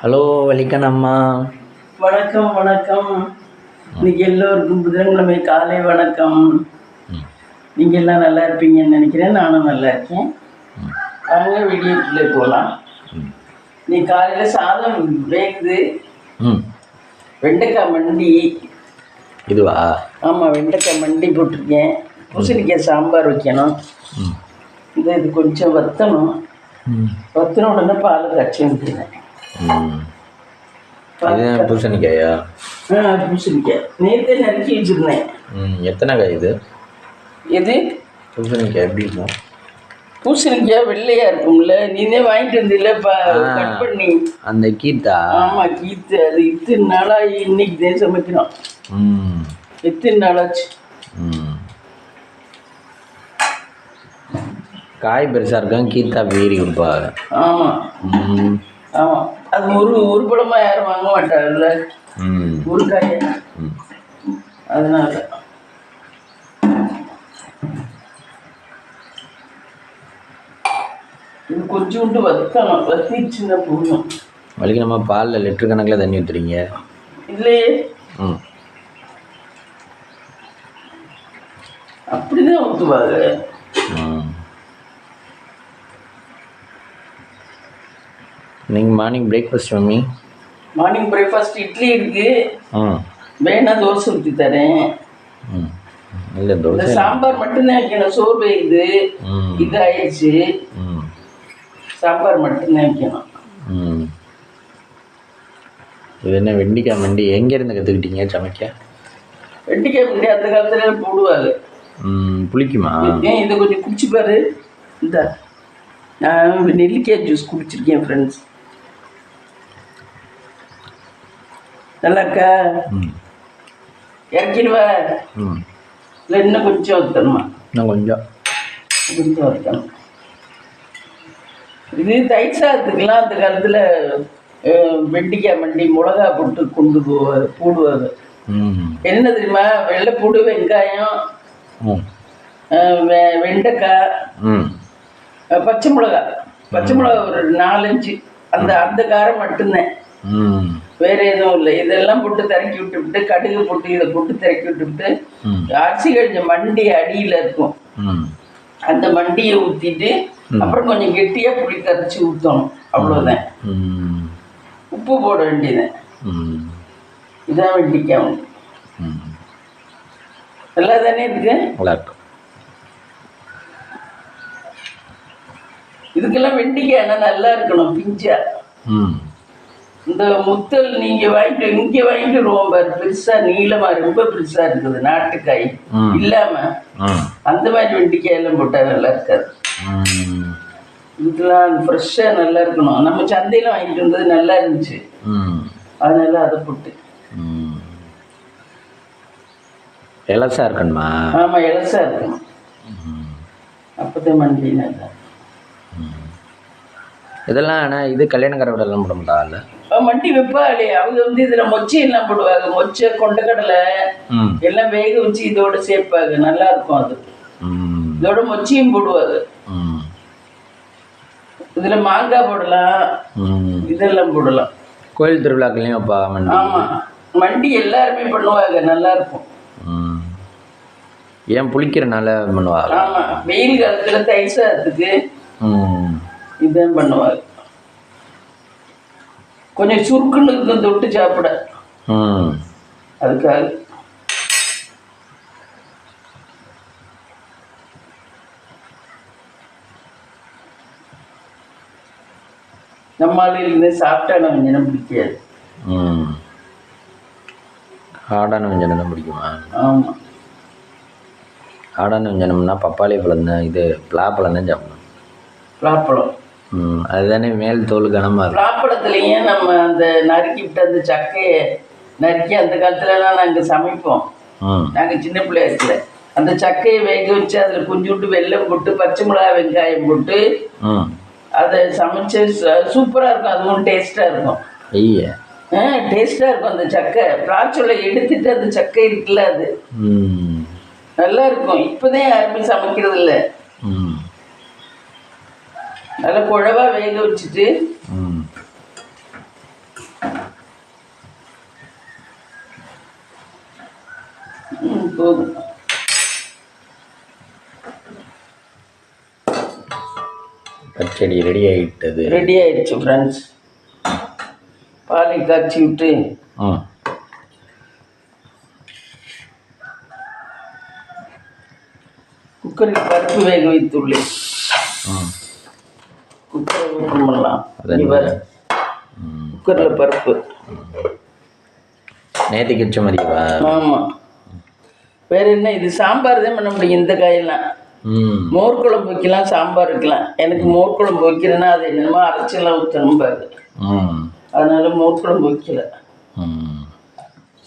Hello வலிக்கன் அம்மா. வணக்கம் வணக்கம். இன்னைக்கு எல்லோருக்கும் புதன்கிழமை காலை வணக்கம். நீங்கள் எல்லாம் நல்லா இருப்பீங்கன்னு நினைக்கிறேன். நானும் நல்லா இருக்கேன். வாங்க வீடியோக்குள்ளே போகலாம். நீ காலையில் சாதம் வேகுது. வெண்டைக்காய் மண்டி. இதுவா? ஆமாம், வெண்டைக்காய் மண்டி போட்டிருக்கேன். பூசணிக்காய் சாம்பார் வைக்கணும். இது கொஞ்சம் வற்றணும். வற்றின உடனே பால் காய்ச்சி ஊற்றினேன். பூசணிக்காயா? பூசணிக்காய் நேற்றே நறுக்கி வச்சுருந்தேன். எத்தனை காய் இது? எது பூசணிக்காய்? எப்படி இருக்கும்? பூசணிக்காய் வெள்ளையாக இருக்கும்ல, நீனே வாங்கிட்டு வந்தில்ல கட் பண்ணி. அந்த கீத்தா? ஆமாம், கீத்து. அது இத்தனை நாளாக இன்னைக்கு தான் சமைக்கிறோம். எத்தனை நாளாச்சு. காய் பெருசாக இருக்கும், கீத்தா வீரி கொடுப்பாங்க. ஆமாம் ஆமாம். அது ஒரு பழமாக யாரும் வாங்க மாட்டாங்கல்ல, ஒரு காய். அதனால இது கொஞ்சோண்டு வத்தணும். வத்திச்சுன்னா போதும். வலிக்கு நம்ம பாலில் லிட்டர் கணக்கில் தண்ணி ஊற்றுறீங்க இல்லையே? அப்படிதான் ஊற்றுவாங்க. நீங்கள் morning breakfast mummy? Morning breakfast idli இருக்கு. வேணா தோசை ஊற்றி தரேன். இல்லை, தோசை சாம்பார் மட்டும்தான் வைக்கணும். சோறு வைக்குது, இது ஆயிடுச்சு. சாம்பார் மட்டும்தான் வைக்கணும். இது என்ன வெண்டிக்காய் மண்டி? எங்கேருந்து கற்றுக்கிட்டீங்க சமைக்க? வெண்டிக்காய் மண்டி அந்த காலத்தில் போடுவாங்க. புளிக்குமா? இதை கொஞ்சம் குடிச்சு பாரு. இந்த நான் நெல்லிக்காய் ஜூஸ் குடிச்சிருக்கேன் ஃப்ரெண்ட்ஸ். நல்லா இருக்கா? இறக்கிடுவா? இல்லை இன்னும் கொஞ்சம் வைக்கணுமா? இன்னும் கொஞ்சம் வைக்கணும். இது தயிர் சாதத்துக்கெல்லாம் அந்த காலத்தில் வெண்டிக்காய் மண்டி மிளகா போட்டு கொண்டு போடுவாங்க. என்ன தெரியுமா? வெள்ளைப்பூடு, வெங்காயம், வெண்டைக்காய், பச்சை மிளகா ஒரு 4-5, அந்த காரம் மட்டும்தான், வேற எதுவும் இல்லை. இதெல்லாம் போட்டு திறக்கி விட்டுவிட்டு, கடுகு போட்டு இதை போட்டு திறக்கி விட்டுவிட்டு, அரிசி கழிஞ்ச மண்டி அடியில் இருக்கும், அந்த மண்டியை ஊற்றிட்டு அப்புறம் கொஞ்சம் கெட்டியாக புளி கரைச்சி ஊற்றணும். அவ்வளோதான். உப்பு போட வேண்டியது. இதான் வெண்டிக்காய் மண்டி. நல்லா தானே இருக்கு? நல்லா இருக்கும். இதுக்கெல்லாம் வெண்டிக்காய் என்ன நல்லா இருக்கணும், பிஞ்சா. இந்த முத்தல் நீங்கள் வாங்கிட்டு இங்கே வாங்கிட்டு ரொம்ப பெருசாக நீளமாக ரொம்ப பெருசாக இருக்குது நாட்டுக்காய் இல்லாமல், அந்த மாதிரி வெண்டிக்காய் எல்லாம் போட்டால் நல்லா இருக்காது. இதுக்கெல்லாம் ஃப்ரெஷ்ஷாக நல்லா இருக்கணும். நம்ம சந்தையில் வாங்கிட்டு வந்தது நல்லா இருந்துச்சு, அதனால அதை போட்டு. இலசா இருக்கணுமா? ஆமாம், இலசா இருக்கணும். அப்போதான் மண்டி நல்லா. இதெல்லாம் ஆனால் இது கல்யாணக்கார விடலாம் போட மாட்டாங்கல்ல? மண்டி வைப்பாளே அவங்க இதில் மொச்சை எல்லாம் போடுவாங்க. மொச்சை, கொண்டக்கடலை எல்லாம் வேக வச்சு இதோட சேர்ப்பாங்க. நல்லா இருக்கும் அது. இதோட மொச்சையும் போடுவாங்க. இதில் மாங்காய் போடலாம், இதெல்லாம் போடலாம். கோயில் திருவிழாக்கள்லையும் அப்பா மண்டி. ஆமாம், மண்டி எல்லாருமே பண்ணுவாங்க, நல்லா இருக்கும். ஏன் புளிக்கிறனால பண்ணுவாங்க? ஆமாம், வெயில் காலத்தில் தயிர் சாதத்துக்கு இதான் பண்ணுவாங்க. கொஞ்சம் சுருக்குன்னு இருக்கும் தொட்டு சாப்பிட, அதுக்காக. நம்மளால சாப்பிட்டா நம்ம தினம் பிடிக்காது. ஆடான வெஞ்சனம் தான் பிடிக்குமா? ஆமாம், ஆடான வெஞ்சனம்னா பப்பாளி பழம் தான், இது பலாப்பழம் தான் சாப்பிடணும். பலாப்பழம் அதுதானே மேல் தோல் கனமாக இருக்கும். பலாப்பழத்துலேயே நம்ம அந்த நறுக்கி விட்டு அந்த சக்கையை நறுக்கி, அந்த காலத்துலலாம் நாங்கள் சமைப்போம். நாங்கள் சின்ன பிள்ளையா இருக்கல, அந்த சக்கையை வேக வச்சு அதில் கொஞ்சோண்டு வெல்லம் போட்டு, பச்சை மிளகா, வெங்காயம் போட்டு அதை சமைச்சு சூப்பராக இருக்கும். அதுவும் டேஸ்ட்டாக இருக்கும். ஐயா, டேஸ்ட்டாக இருக்கும். அந்த சக்கை பிளாச்சோலை எடுத்துட்டு அந்த சக்கை இருக்குல்ல, அது நல்லா இருக்கும். இப்போதான் யாருமே சமைக்கிறது இல்லை. நல்லா குழவா வேக வச்சுட்டு போதும். பச்சடி ரெடி ஆகிட்டது. ரெடி ஆயிடுச்சு ஃப்ரெண்ட்ஸ். பாலை காய்ச்சி விட்டு குக்கரில் பருப்பு வேக வைத்துள்ளேன். குக்கரை ஓப்பன் பண்ணலாம். குக்கரில் பருப்பு நேற்றுக்கு வச்ச மாதிரிவா? ஆமாம். வேற என்ன, இது சாம்பார் தான் பண்ண முடியும். இந்த காயெல்லாம் மோர் குழம்பு வைக்கலாம், சாம்பார் வைக்கலாம். எனக்கு மோர் குழம்பு வைக்கிறேன்னா அது என்னமோ அரைச்செல்லாம் ஊற்றணும் பாரு, அதனால மோர் குழம்பு வைக்கல.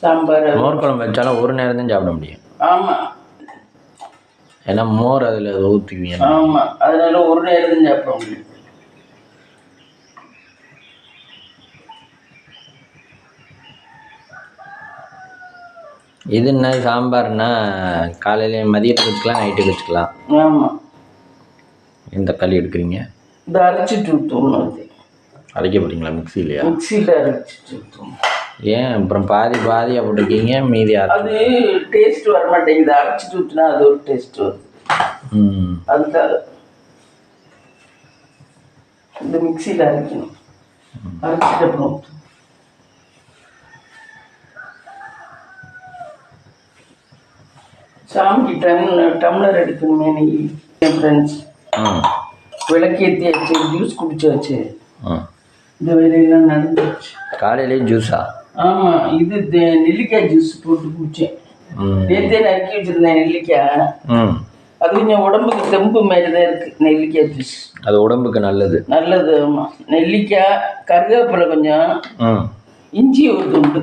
சாம்பார் மோர் குழம்பு வச்சாலும் ஒரு நேரம் தான் சாப்பிட முடியும். ஆமாம், ஏன்னா மோர் அதில் ஊற்றுக்குவீங்க. ஆமாம், அதனால ஒரு நேரம் தான் சாப்பிட முடியும். இது என்ன சாம்பார்னா காலையில் மதியத்துக்கு வச்சுக்கலாம், நைட்டுக்கு வச்சுக்கலாம். ஆமாம். இந்த களி எடுக்கிறீங்க? இந்த அரைச்சிட்டு ஊற்றணும். அது அரைக்க போகிறீங்களா மிக்சிலையா? மிக்சியில் அரைச்சிட்டு ஊற்றணும். ஏன் அப்புறம் பாதியாக போட்டிருக்கீங்க, மீதி அது டேஸ்ட் வர மாட்டேங்குது. அரைச்சிட்டு ஊற்றினா அது ஒரு டேஸ்ட் வருது. அதுக்காக இந்த மிக்சியில் அரைக்கணும். அரைச்சிட்டு அப்புறம் ஊற்றணும். சாமிக்கு டம்ளர் எடுக்கணுமே நீ ஃப்ரெண்ட்ஸ். விளக்கேற்றியாச்சு, ஜூஸ் குடிச்சாச்சு, இந்த வேலையெல்லாம் நடந்துச்சு. காலையிலே ஜூஸா? ஆமாம், இது நெல்லிக்காய் ஜூஸ் போட்டு குடித்தேன். நேற்றே நறுக்கி வச்சுருந்தேன் நெல்லிக்காய். அது கொஞ்சம் உடம்புக்கு தெம்பு மாதிரி தான் இருக்குது நெல்லிக்காய் ஜூஸ். அது உடம்புக்கு நல்லது. நல்லது. ஆமாம், நெல்லிக்காய், கருவேப்பிலை, கொஞ்சம் இஞ்சி ஒரு துண்டு.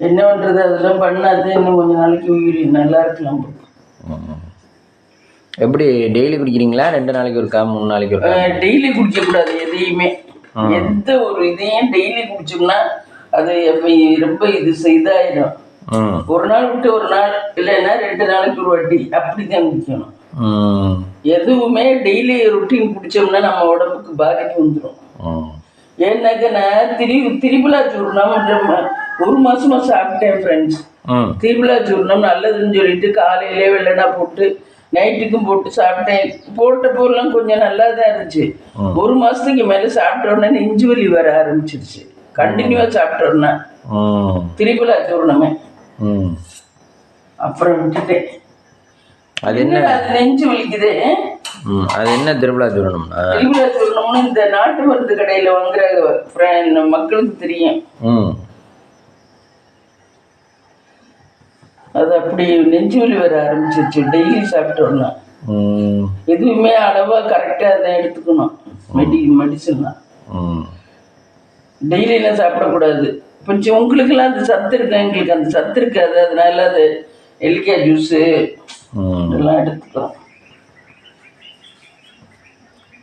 என்ன பண்ணுறது, அதெல்லாம் பண்ணாது. இன்னும் கொஞ்சம் நாளைக்கு உயிர் நல்லா இருக்கலாம். எப்படி டெய்லி குடிக்கிறீங்களா? 2 நாளைக்கு ஒருக்கா, 3 நாளைக்கு ஒருக்கா? டெய்லி குடிக்கக்கூடாது எதையுமே. எந்த ஒரு இதையும் டெய்லி குடிச்சோம்னா அது ரொம்ப இதாயிடும். ஒரு நாள் விட்டு ஒரு நாள், இல்லைன்னா 2 நாளைக்கு ஒரு வாட்டி, அப்படிதான் குடிக்கணும். எதுவுமே டெய்லி ரொட்டீன் குடிச்சோம்னா நம்ம உடம்புக்கு பாதிப்பு வந்துடும். ஏன்னாக்க நான் திரிபுலா சூர்ணம் 1 மாசமா சாப்பிட்டேன் ஃப்ரெண்ட்ஸ். திரிபுலா சூர்ணம் நல்லதுன்னு சொல்லிட்டு காலையிலே வெள்ளனா போட்டு நைட்டுக்கும் போட்டு சாப்பிட்டேன். போட்ட பொருள்லாம் கொஞ்சம் நல்லா தான் இருந்துச்சு. 1 மாசத்துக்கு மேலே சாப்பிட்ட உடனே நெஞ்சு வலி வர ஆரம்பிச்சிருச்சு. கண்டினியூவா சாப்பிட்டோன்னா திரிபுலா சூர்ணமே. அப்புறம் விட்டுட்டேன். அது என்ன, அது நெஞ்சு வலிக்குது. அது என்ன திரிபுலா சூர்ணம்னா? திரிபுலா சூர்ணம்னு இந்த நாட்டு மருந்து கடையில் வாங்குற மக்களுக்கு தெரியும். அது அப்படி நெஞ்சு வலி வர ஆரம்பிச்சிருச்சு டெய்லி சாப்பிட்டோம்னா. எதுவுமே அளவாக கரெக்டாக அதை எடுத்துக்கணும். மெடிசன்லாம் டெய்லியெல்லாம் சாப்பிடக்கூடாது. கொஞ்சம் உங்களுக்கெல்லாம் அந்த சத்து இருக்கு, எங்களுக்கு அந்த சத்து இருக்காது. அதனால அது நெல்லிக்காய் ஜூஸு இதெல்லாம் எடுத்துக்கலாம்.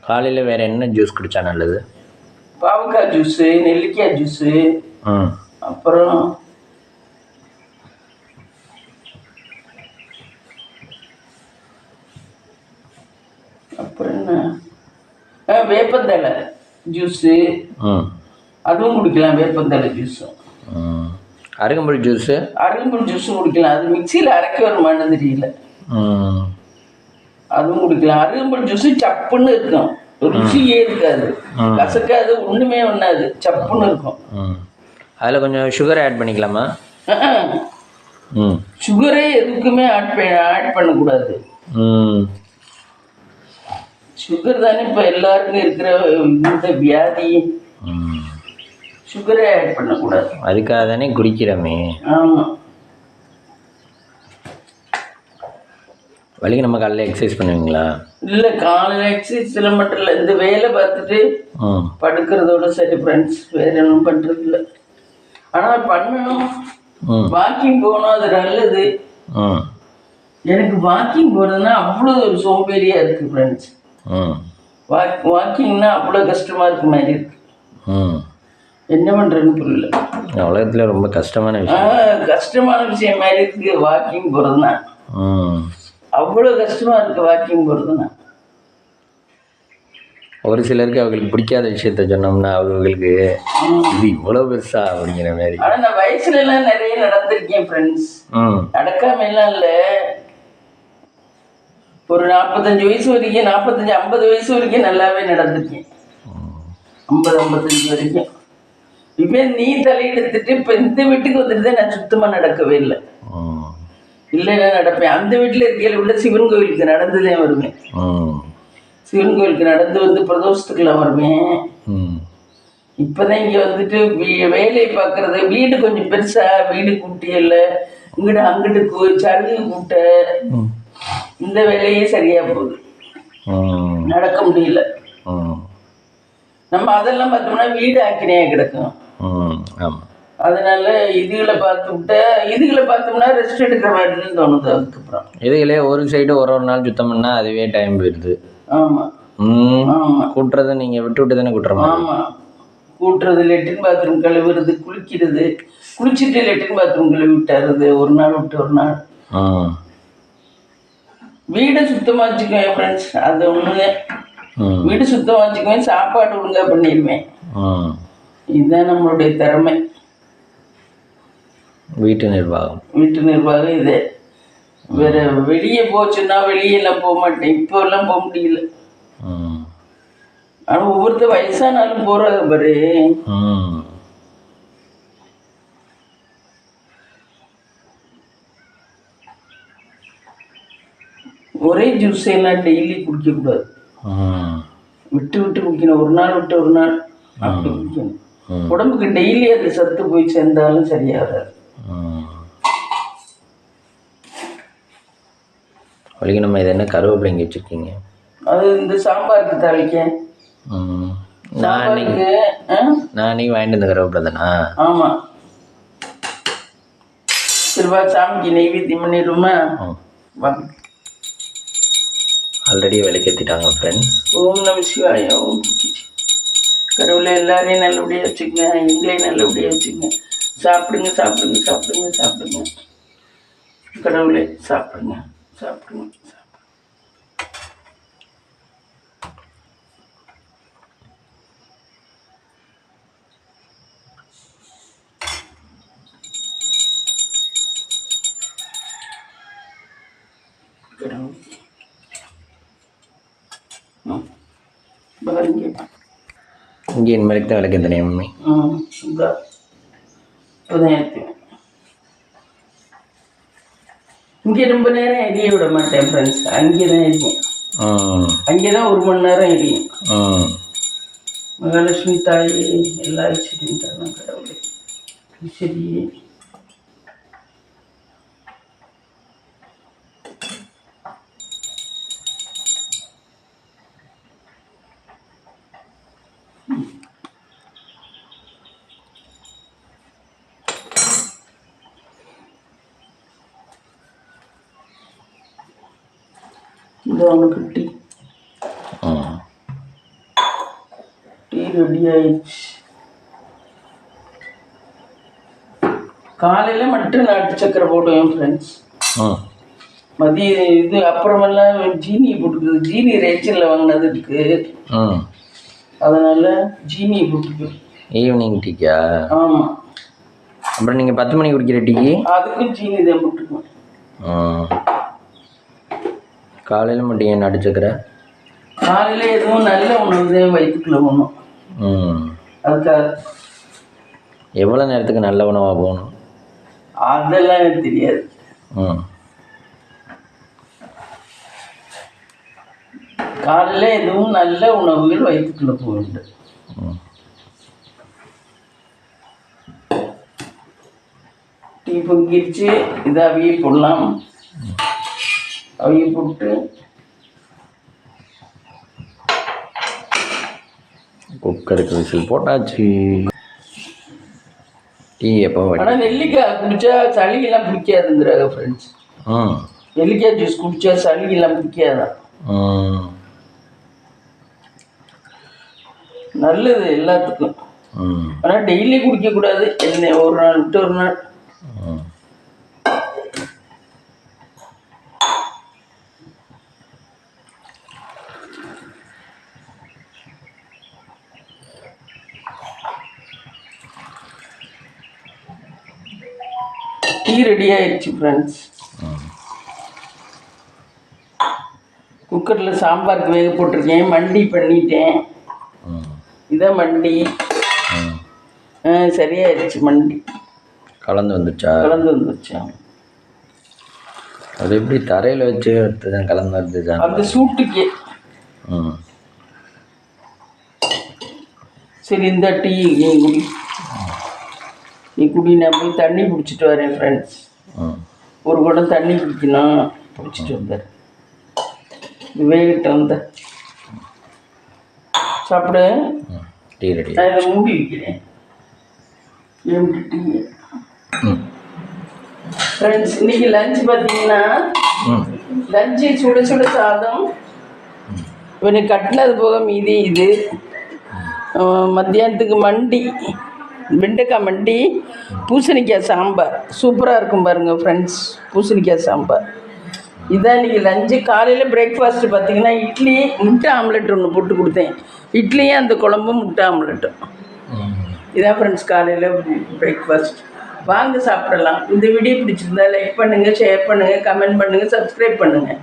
காலையில் வேறு என்ன ஜூஸ் குடித்தா நல்லது? பாவக்காய் ஜூஸு, நெல்லிக்காய் ஜூஸு, அப்புறம் என்ன, வேப்பந்தலை ஜூஸு, அதுவும் குடிக்கலாம். வேப்பந்தலை ஜூஸும், அருகம்புல் ஜூஸு, அருகம்புல் ஜூஸும் குடிக்கலாம். அது மிக்சியில் அரைக்க வருமானு தெரியல. அதுவும் குடிக்கலாம். அருகம்புல் ஜூஸு சப்புன்னு இருக்கும், ருசியே இருக்காது, கசக்காது, ஒன்றுமே ஒன்றாது, சப்புன்னு இருக்கும். அதில் கொஞ்சம் சுகர் ஆட் பண்ணிக்கலாமா? சுகரே எதுக்குமே ஆட் பண்ணக்கூடாது. சுகர் தானே இப்போ எல்லாருக்கும் இருக்கிற இந்த வியாதி. சுகரே ஆட் பண்ணக்கூடாது. அதுக்காக தானே குடிக்கிறோமே. ஆமாம். வழிக்கு நம்ம காலையில் எக்ஸசைஸ் பண்ணுவீங்களா? இல்லை, காலையில் எக்ஸசைஸில் மட்டும் இல்லை, இந்த வேலை பார்த்துட்டு படுக்கிறதோட சரி ஃப்ரெண்ட்ஸ். வேறு ஒன்றும் பண்ணுறது இல்லை. ஆனால் பண்ணணும், வாக்கிங் போகணும், அது நல்லது. எனக்கு வாக்கிங் போகிறதுனா அவ்வளோ ஒரு சோம்பேறியாக இருக்குது ஃப்ரெண்ட்ஸ். வாக்கிங்னா அவ்வளோ கஷ்டமாக இருக்கு மாதிரி இருக்கு. என்ன பண்ணுறதுன்னு புரியல. உலகத்தில் ரொம்ப கஷ்டமான விஷயம், கஷ்டமான விஷயம் மாதிரி இருக்கு வாக்கிங் போகிறதுனா. அவ்வளோ கஷ்டமாக இருக்குது வாக்கிங் போகிறதுனா. ஒரு சிலருக்கு அவங்களுக்கு பிடிக்காத விஷயத்த சொன்னோம்னா அவங்களுக்கு இது இவ்வளோ பெருசா அப்படிங்கிற மாதிரி. ஆனா நான் வயசுல எல்லாம் நிறைய நடந்திருக்கேன் ஃப்ரெண்ட்ஸ். நடக்காம எல்லாம் இல்ல. ஒரு 45 வயசு வரைக்கும் 45-50 வயசு வரைக்கும் நல்லாவே நடந்திருக்கேன். 50-55 வரைக்கும். இப்ப நீ தலையெடுத்துட்டு இப்ப இந்த வீட்டுக்கு வந்துட்டு நான் சுத்தமா நடக்கவே இல்லை. இல்லைன்னா நடப்பேன். அந்த வீட்டுல இருக்கையில உள்ள சிவன் கோயிலுக்கு நடந்துதான் வருவேன். சிவன் கோயிலுக்கு நடந்து வந்து பிரதோஷத்துக்குலாம் வருவேன். இப்பதான் இங்க வந்துட்டு வேலையை பார்க்கறது, வீடு கொஞ்சம் பெருசா, வீடு கூட்டியல்ல, இங்கிட்ட அங்கிட்டு சருகு கூட்ட, இந்த வேலையே சரியா போகுது, நடக்க முடியல. நம்ம அதெல்லாம் பார்த்தோம்னா வீடு ஆக்கினையா கிடக்கும். அதனால இதுகளை பார்த்தோம்னா ரெஸ்ட் எடுக்கிற மாதிரின்னு தோணுது. அதுக்கப்புறம் இதுகளே ஒரு சைடு ஒரு நாள் சுத்தம் பண்ணா அதுவே டைம் போயிடுது. ஆமா ஆமா. கூட்டுறதை நீங்க விட்டு தானே கூட்டுறோம். ஆமா, கூட்டுறது, லெட்டின் பாத்ரூம் கழுவுறது, குளிக்கிறது, குளிச்சுட்டு லெட்டின் பாத்ரூம் கழுவி விட்டுறது, ஒரு நாள் விட்டு ஒரு நாள். வீடை சுத்தமா வச்சுக்குவேன் ஃப்ரெண்ட்ஸ். அது ஒண்ணுங்க. வீடு சுத்தமா வச்சுக்குவேன், சாப்பாடு ஒழுங்கா பண்ணிடுவேன். இதுதான் நம்மளுடைய திறமை. வீட்டு நிர்வாகம் இது. வேற வெளியே போச்சுன்னா வெளியெல்லாம் போக மாட்டேன். இப்போ எல்லாம் போக முடியல. ஆனா ஒவ்வொருத்த வயசானாலும் போறாங்க பாரு. ஒரே ஜூஸ் எல்லாம் டெய்லி குடிக்க கூடாது. விட்டு விட்டு குடிக்கணும். ஒரு நாள் விட்டு ஒரு நாள் அப்படி குடிக்கணும். உடம்புக்கு டெய்லி அது சத்து போய் சேர்ந்தாலும் சரியா வராது. நம்ம இது என்ன கருவேப்பிலை இங்கே வச்சுருக்கீங்க? அது இந்த சாம்பாருக்கு தாளிக்க. நான் அன்னைக்கு வாங்கிட்டு இருந்த கருவேப்பிலை தானா? ஆமாம். திருவா சாமிக்கு நெய்வேத்தியம் பண்ணிடுமா? Already விளக்கேற்றிட்டாங்க friends. ஓம் நம சிவாய. ஓம் கடவுளை எல்லாரையும் நல்லபடியாக வச்சுக்கங்க, எங்களையும் நல்லபடியாக வச்சுக்கங்க. சாப்பிடுங்க சாப்பிடுங்க சாப்பிடுங்க சாப்பிடுங்க. கடவுளை சாப்பிடுங்க சாப்பிடுங்க. இங்கே இந்த மாதிரி தான் விளக்கு தனியாக மம்மி. இங்கே ரொம்ப நேரம் எரிய விட மாட்டேன் ஃப்ரெண்ட்ஸ். அங்கே தான் எரியும். அங்கே தான் 1 மணி நேரம் எரியும். மகாலட்சுமி தாயே எல்லா ஐஸ்வர்யம் தரணும் கடவுளே. சரி, இந்த அவனுக்கு டீ ரெடி ஆயிடுச்சு. காலையில மட்டும் நாட்டு சக்கரை போடுவேன் ஃப்ரெண்ட்ஸ். மதியம் இது அப்புறமெல்லாம் ஜீனியை போட்டுக்குது. ஜீனி ரேச்சனில் வாங்கினது இருக்கு, அதனால ஜீனியை போட்டுக்குது. ஈவினிங் டீக்கா? ஆமாம். அப்புறம் நீங்கள் 10 மணிக்கு குடிக்கிற டீக்கு அதுக்கும் ஜீனி தான் போட்டுக்குவேன். காலையில் மட்டும் ஏன் நாட்டு சக்கரை? காலையில் எதுவும் நல்ல உணவு தான் வயிற்றுக்குள்ள போகணும். அதுக்காக. எவ்வளோ நேரத்துக்கு நல்ல உணவாக போகணும் அதெல்லாம் எனக்கு தெரியாது. காலையில் எதுவும் நல்ல உணவுகள் வயிற்றுக்குள்ள போக வேண்டும். டீ பொங்கிடுச்சு. இதை அவிய போடலாம். அவிய போட்டு குக்கருக்கு விசில் போட்டாச்சு. டீ எப்போ? ஆனால் நெல்லிக்காய் குடித்தா சளியெல்லாம் பிடிக்காதுங்கிறாங்க ஃப்ரெண்ட்ஸ். நெல்லிக்காய் ஜூஸ் குடித்தா சளியெல்லாம் பிடிக்காதான். நல்லது எல்லாத்துக்கும். ஆனால் டெய்லி குடிக்கக்கூடாது. என்ன ஒரு நாள் விட்டு ஒரு நாள். டீ ரெடி ஆயிடுச்சு ஃப்ரெண்ட்ஸ். குக்கரில் சாம்பாருக்கு வேக போட்டிருக்கேன். மண்டி பண்ணிட்டேன். இதான் மண்டி. சரியாயிடுச்சு மண்டி. கலந்து வந்துச்சா? கலந்து வந்துச்சா? அது எப்படி தரையில் வச்சு எடுத்து தான் கலந்து வந்துச்சா? அந்த சூட்டுக்கே. சரி இந்த டீ நீ குடி. நான் போய் தண்ணி பிடிச்சிட்டு வரேன் ஃப்ரெண்ட்ஸ். ஒரு குடம் தண்ணி பிடிக்கணும். பிடிச்சிட்டு வந்தார். வேகிட்ட வந்த சாப்பிடு. Tea ready. நான் இதை மூடி வைக்கிறேன். டீ ஃப்ரெண்ட்ஸ், இன்னைக்கு லஞ்ச் பார்த்தீங்கன்னா லஞ்சு சுட சுட சாதம். இவனுக்கு கட்டினது போக மீதி இது. மத்தியானத்துக்கு மண்டி, வெண்டைக்காய் மண்டி, பூசணிக்காய் சாம்பார். சூப்பராக இருக்கும் பாருங்கள் ஃப்ரெண்ட்ஸ், பூசணிக்காய் சாம்பார். இதான் இன்றைக்கி லஞ்சு. காலையில் பிரேக்ஃபாஸ்ட்டு பார்த்தீங்கன்னா இட்லி, முட்டை ஆம்லெட் ஒன்று போட்டு கொடுத்தேன். இட்லியும் அந்த குழம்பும் முட்டை ஆம்லெட்டும். இதான் ஃப்ரெண்ட்ஸ் காலையில் பிரேக்ஃபாஸ்ட். வாங்க சாப்பிடலாம். இந்த வீடியோ பிடிச்சிருந்தா லைக் பண்ணுங்கள், ஷேர் பண்ணுங்கள், கமெண்ட் பண்ணுங்கள், சப்ஸ்கிரைப் பண்ணுங்கள்.